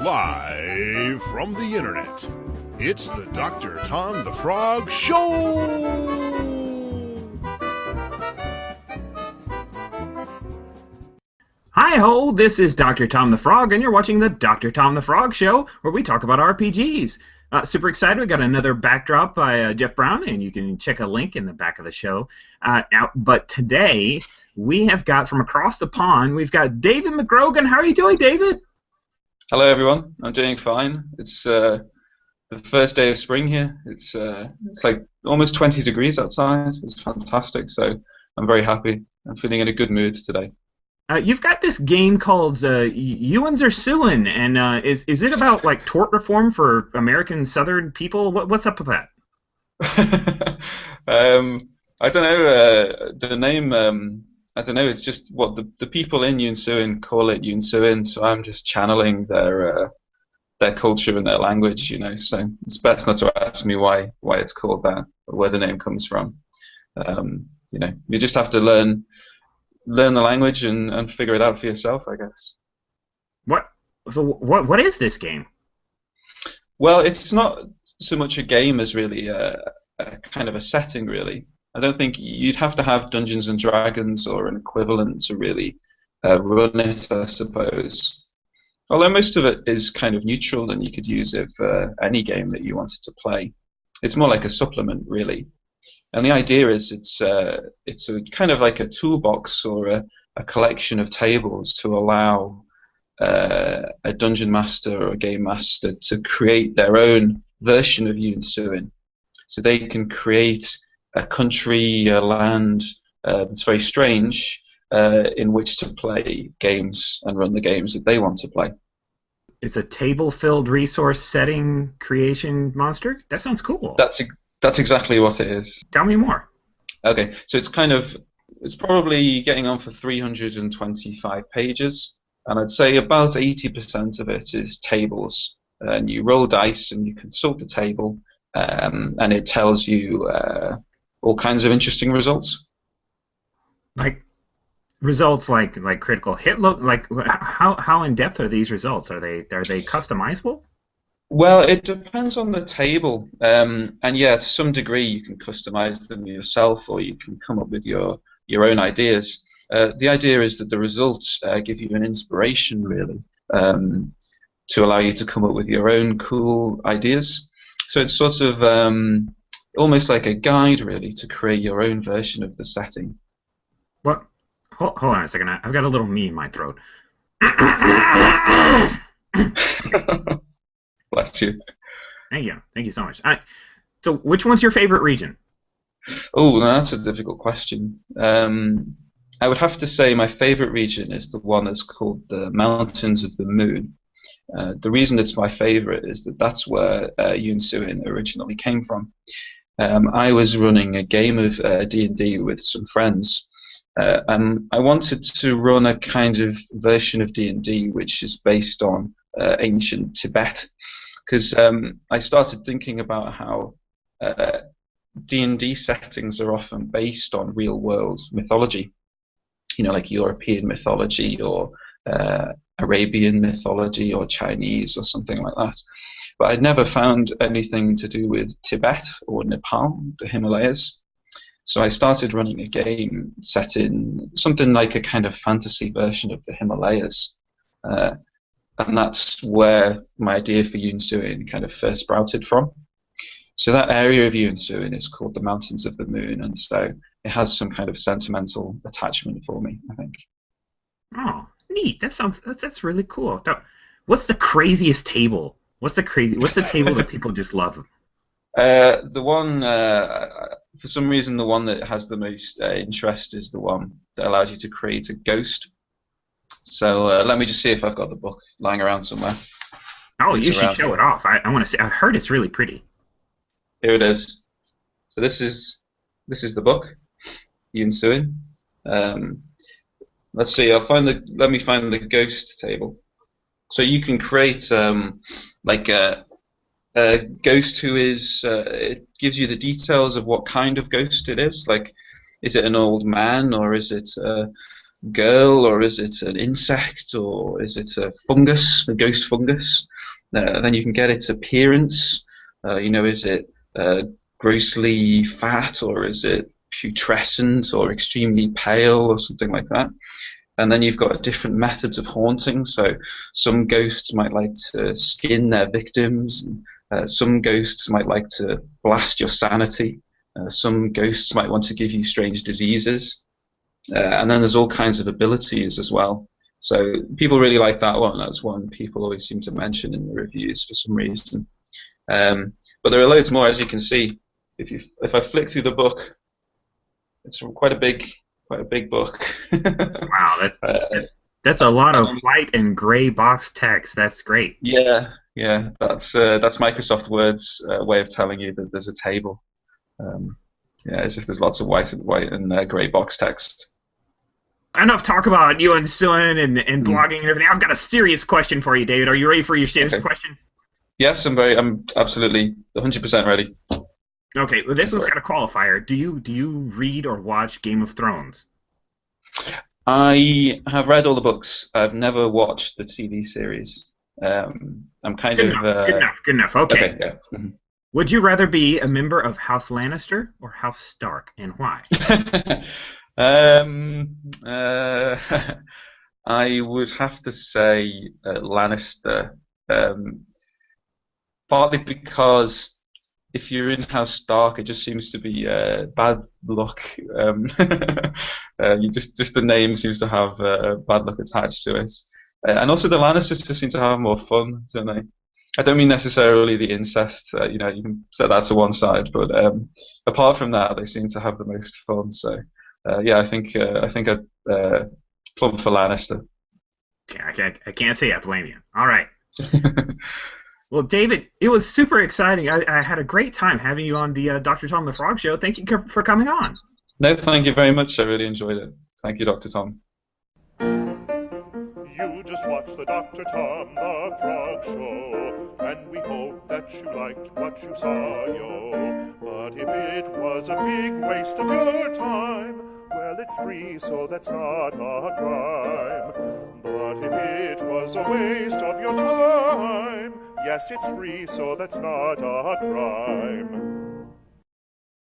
Live from the internet, it's the Dr. Tom the Frog Show! Hi-ho, this is Dr. Tom the Frog, and you're watching the Dr. Tom the Frog Show, where we talk about RPGs. Super excited, we got another backdrop by Jeff Brown, and you can check a link in the back of the show. But today, we have got, from across the pond, we've got David McGrogan. How are you doing, David? Hello, everyone. I'm doing fine. It's the first day of spring here. It's like almost 20 degrees outside. It's fantastic, so I'm very happy. I'm feeling in a good mood today. You've got this game called Yoon Suin, and is it about like tort reform for American Southern people? What's up with that? I don't know. The name, I don't know. It's just what the people in Yoon Suin call it Yoon Suin, so I'm just channeling their culture and their language, you know. So it's best not to ask me why it's called that or where the name comes from. You know, you just have to learn the language and figure it out for yourself, I guess. What is this game? Well, it's not so much a game as really a kind of a setting, really. I don't think you'd have to have Dungeons and Dragons or an equivalent to really run it, I suppose. Although most of it is kind of neutral and you could use it for any game that you wanted to play. It's more like a supplement, really. And the idea is it's a kind of like a toolbox or a collection of tables to allow a dungeon master or a game master to create their own version of Yoon Suin. So they can create a country, a land that's very strange in which to play games and run the games that they want to play. It's a table-filled resource setting creation monster? That sounds cool. That's exactly what it is. Tell me more. Okay, so it's probably getting on for 325 pages, and I'd say about 80% of it is tables. And you roll dice and you consult the table, and it tells you all kinds of interesting results. Like results like critical hit look, like how in depth are these results? Are they customizable? Well, it depends on the table, and yeah, to some degree you can customize them yourself, or you can come up with your own ideas. The idea is that the results give you an inspiration, really, to allow you to come up with your own cool ideas. So it's sort of almost like a guide, really, to create your own version of the setting. What? Hold on a second. I've got a little me in my throat. Bless you. Thank you so much. So, which one's your favorite region? Oh, that's a difficult question. I would have to say my favorite region is the one that's called the Mountains of the Moon. The reason it's my favorite is that that's where Yoon Suin originally came from. I was running a game of D&D with some friends, and I wanted to run a kind of version of D&D which is based on ancient Tibet, because I started thinking about how D&D settings are often based on real-world mythology, you know, like European mythology or Arabian mythology or Chinese or something like that. But I'd never found anything to do with Tibet or Nepal, the Himalayas. So I started running a game set in something like a kind of fantasy version of the Himalayas. And that's where my idea for Yoon Suin kind of first sprouted from. So that area of Yoon Suin is called the Mountains of the Moon, and so it has some kind of sentimental attachment for me, I think. Oh, neat. That's really cool. What's the craziest table? What's the table that people just love? The one, for some reason, the one that has the most interest is the one that allows you to create a ghost. So let me just see if I've got the book lying around somewhere. Oh, you should show it off. I want to see. I heard it's really pretty. Here it is. So this is the book, Yoon Suin. Let's see. Let me find the ghost table. So you can create like a ghost who is. It gives you the details of what kind of ghost it is. Like, is it an old man or is it girl, or is it an insect, or is it a fungus, a ghost fungus? Then you can get its appearance. Is it grossly fat, or is it putrescent, or extremely pale, or something like that? And then you've got different methods of haunting. So some ghosts might like to skin their victims. Some ghosts might like to blast your sanity. Some ghosts might want to give you strange diseases. And then there's all kinds of abilities as well. So people really like that one. That's one people always seem to mention in the reviews for some reason. But there are loads more, as you can see. If I flick through the book, it's quite a big book. Wow, that's a lot of white and gray box text. That's great. Yeah. That's Microsoft Word's way of telling you that there's a table. As if there's lots of white and grey box text. Enough talk about Yoon Suin and blogging and everything. I've got a serious question for you, David. Are you ready for your serious question? Yes, I'm absolutely 100% ready. Okay, well, this one's got a qualifier. Do you read or watch Game of Thrones? I have read all the books. I've never watched the TV series. I'm kind good of enough. Good enough. Okay. Yeah. Mm-hmm. Would you rather be a member of House Lannister or House Stark, and why? I would have to say Lannister, partly because if you're in House Stark, it just seems to be bad luck. Just the name seems to have bad luck attached to it, and also the Lannisters just seem to have more fun, don't they? I don't mean necessarily the incest. You can set that to one side, but apart from that, they seem to have the most fun. So, I think I'd plump for Lannister. Yeah, I can't say I blame you. All right. Well, David, it was super exciting. I had a great time having you on the Dr. Tom the Frog Show. Thank you for coming on. No, thank you very much. I really enjoyed it. Thank you, Dr. Tom. You just watched the Dr. Tom the Frog Show, and we hope that you liked what you saw, yo. But if it was a big waste of your time, well, it's free, so that's not a crime. But if it was a waste of your time, yes, it's free, so that's not a crime.